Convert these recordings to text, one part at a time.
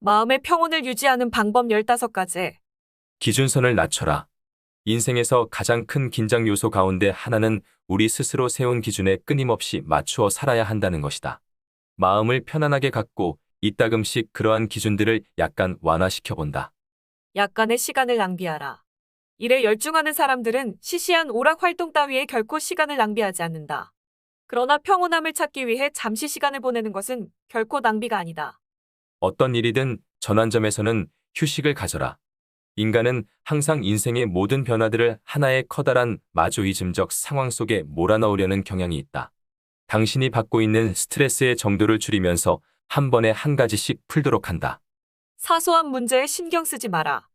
마음의 평온을 유지하는 방법 15가지. 기준선을 낮춰라. 인생에서 가장 큰 긴장 요소 가운데 하나는 우리 스스로 세운 기준에 끊임없이 맞추어 살아야 한다는 것이다. 마음을 편안하게 갖고 이따금씩 그러한 기준들을 약간 완화시켜 본다. 약간의 시간을 낭비하라. 일에 열중하는 사람들은 시시한 오락 활동 따위에 결코 시간을 낭비하지 않는다. 그러나 평온함을 찾기 위해 잠시 시간을 보내는 것은 결코 낭비가 아니다. 어떤 일이든 전환점에서는 휴식을 가져라. 인간은 항상 인생의 모든 변화들을 하나의 커다란 마조이즘적 상황 속에 몰아넣으려는 경향이 있다. 당신이 받고 있는 스트레스의 정도를 줄이면서 한 번에 한 가지씩 풀도록 한다. 사소한 문제에 신경 쓰지 마라.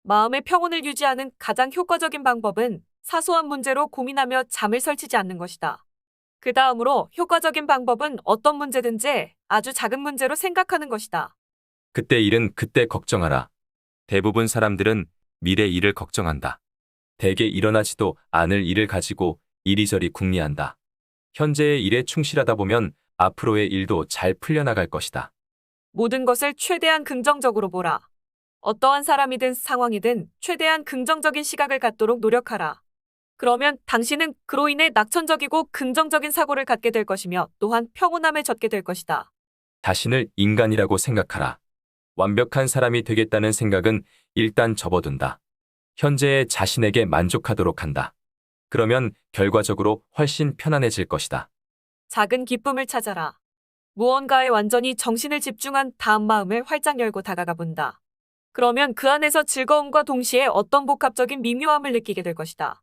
마음의 평온을 유지하는 가장 효과적인 방법은 사소한 문제로 고민하며 잠을 설치지 않는 것이다. 그 다음으로 효과적인 방법은 어떤 문제든지 아주 작은 문제로 생각하는 것이다. 그때 일은 그때 걱정하라. 대부분 사람들은 미래 일을 걱정한다. 대개 일어나지도 않을 일을 가지고 이리저리 궁리한다. 현재의 일에 충실하다 보면 앞으로의 일도 잘 풀려나갈 것이다. 모든 것을 최대한 긍정적으로 보라. 어떠한 사람이든 상황이든 최대한 긍정적인 시각을 갖도록 노력하라. 그러면 당신은 그로 인해 낙천적이고 긍정적인 사고를 갖게 될 것이며 또한 평온함을 젖게 될 것이다. 자신을 인간이라고 생각하라. 완벽한 사람이 되겠다는 생각은 일단 접어둔다. 현재의 자신에게 만족하도록 한다. 그러면 결과적으로 훨씬 편안해질 것이다. 작은 기쁨을 찾아라. 무언가에 완전히 정신을 집중한 다음 마음을 활짝 열고 다가가 본다. 그러면 그 안에서 즐거움과 동시에 어떤 복합적인 미묘함을 느끼게 될 것이다.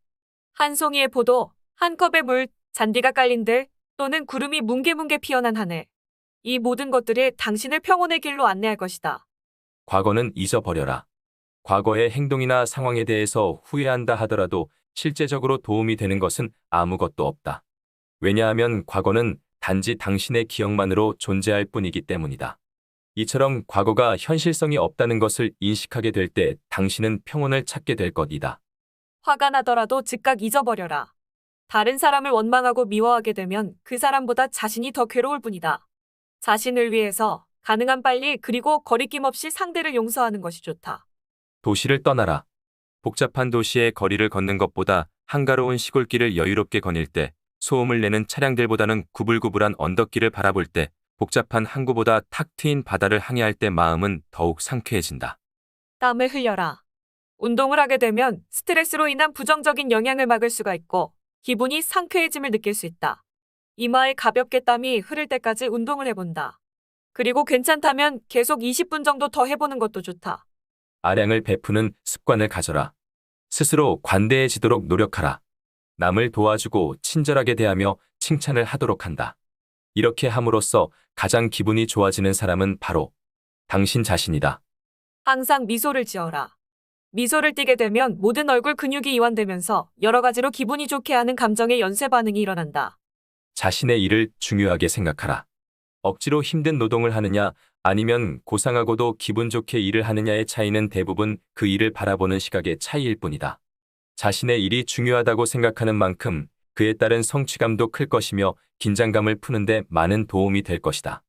한 송이의 포도, 한 컵의 물, 잔디가 깔린 들, 또는 구름이 뭉게뭉게 피어난 하늘. 이 모든 것들이 당신을 평온의 길로 안내할 것이다. 과거는 잊어버려라. 과거의 행동이나 상황에 대해서 후회한다 하더라도 실제적으로 도움이 되는 것은 아무것도 없다. 왜냐하면 과거는 단지 당신의 기억만으로 존재할 뿐이기 때문이다. 이처럼 과거가 현실성이 없다는 것을 인식하게 될 때 당신은 평온을 찾게 될 것이다. 화가 나더라도 즉각 잊어버려라. 다른 사람을 원망하고 미워하게 되면 그 사람보다 자신이 더 괴로울 뿐이다. 자신을 위해서 가능한 빨리 그리고 거리낌 없이 상대를 용서하는 것이 좋다. 도시를 떠나라. 복잡한 도시의 거리를 걷는 것보다 한가로운 시골길을 여유롭게 거닐 때, 소음을 내는 차량들보다는 구불구불한 언덕길을 바라볼 때, 복잡한 항구보다 탁 트인 바다를 항해할 때 마음은 더욱 상쾌해진다. 땀을 흘려라. 운동을 하게 되면 스트레스로 인한 부정적인 영향을 막을 수가 있고 기분이 상쾌해짐을 느낄 수 있다. 이마에 가볍게 땀이 흐를 때까지 운동을 해본다. 그리고 괜찮다면 계속 20분 정도 더 해보는 것도 좋다. 아량을 베푸는 습관을 가져라. 스스로 관대해지도록 노력하라. 남을 도와주고 친절하게 대하며 칭찬을 하도록 한다. 이렇게 함으로써 가장 기분이 좋아지는 사람은 바로 당신 자신이다. 항상 미소를 지어라. 미소를 띠게 되면 모든 얼굴 근육이 이완되면서 여러 가지로 기분이 좋게 하는 감정의 연쇄 반응이 일어난다. 자신의 일을 중요하게 생각하라. 억지로 힘든 노동을 하느냐 아니면 고상하고도 기분 좋게 일을 하느냐의 차이는 대부분 그 일을 바라보는 시각의 차이일 뿐이다. 자신의 일이 중요하다고 생각하는 만큼 그에 따른 성취감도 클 것이며 긴장감을 푸는데 많은 도움이 될 것이다.